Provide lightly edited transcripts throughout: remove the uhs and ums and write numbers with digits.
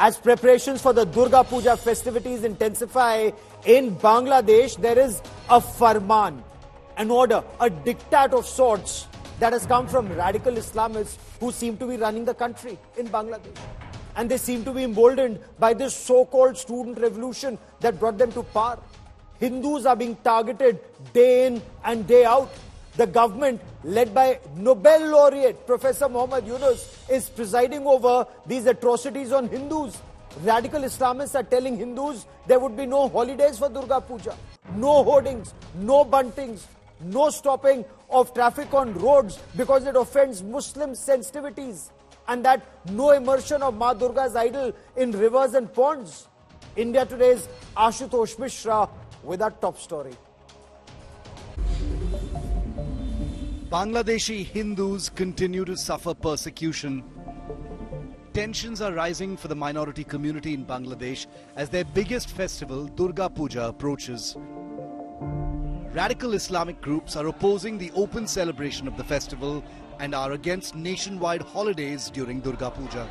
As preparations for the Durga Puja festivities intensify in Bangladesh, there is a farman, an order, a diktat of sorts that has come from radical Islamists who seem to be running the country in Bangladesh. And they seem to be emboldened by this so-called student revolution that brought them to power. Hindus are being targeted day in and day out. The government, led by Nobel laureate Professor Muhammad Yunus, is presiding over these atrocities on Hindus. Radical Islamists are telling Hindus there would be no holidays for Durga Puja, no hoardings, no buntings, no stopping of traffic on roads because it offends Muslim sensitivities, and that no immersion of Ma Durga's idol in rivers and ponds. India Today's Ashutosh Mishra with our top story. Bangladeshi Hindus continue to suffer persecution. Tensions are rising for the minority community in Bangladesh as their biggest festival, Durga Puja, approaches. Radical Islamic groups are opposing the open celebration of the festival and are against nationwide holidays during Durga Puja.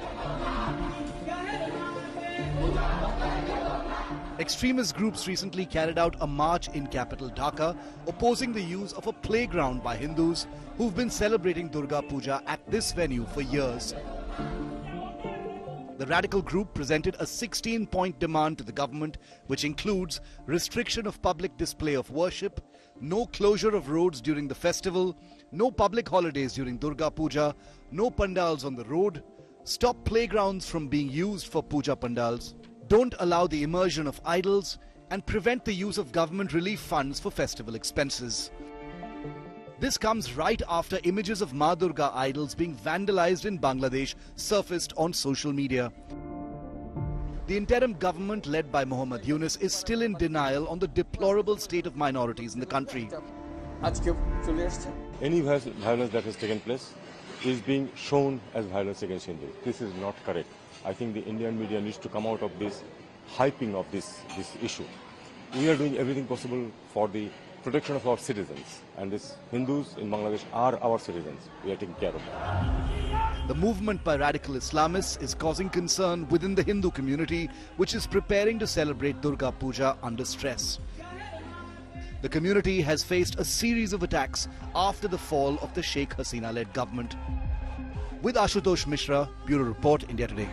Extremist groups recently carried out a march in capital Dhaka opposing the use of a playground by Hindus who've been celebrating Durga Puja at this venue for years. The radical group presented a 16-point demand to the government, which includes restriction of public display of worship, no closure of roads during the festival, no public holidays during Durga Puja, no pandals on the road, stop playgrounds from being used for puja pandals, don't allow the immersion of idols, and prevent the use of government relief funds for festival expenses. This comes right after images of Ma Durga idols being vandalized in Bangladesh surfaced on social media. The interim government led by Muhammad Yunus is still in denial on the deplorable state of minorities in the country. Any violence that has taken place is being shown as violence against Hindus. This is not correct. I think the Indian media needs to come out of this hyping of this issue. We are doing everything possible for the protection of our citizens, and these Hindus in Bangladesh are our citizens. We are taking care of them. The movement by radical Islamists is causing concern within the Hindu community, which is preparing to celebrate Durga Puja under stress. The community has faced a series of attacks after the fall of the Sheikh Hasina-led government. With Ashutosh Mishra, Bureau Report, India Today.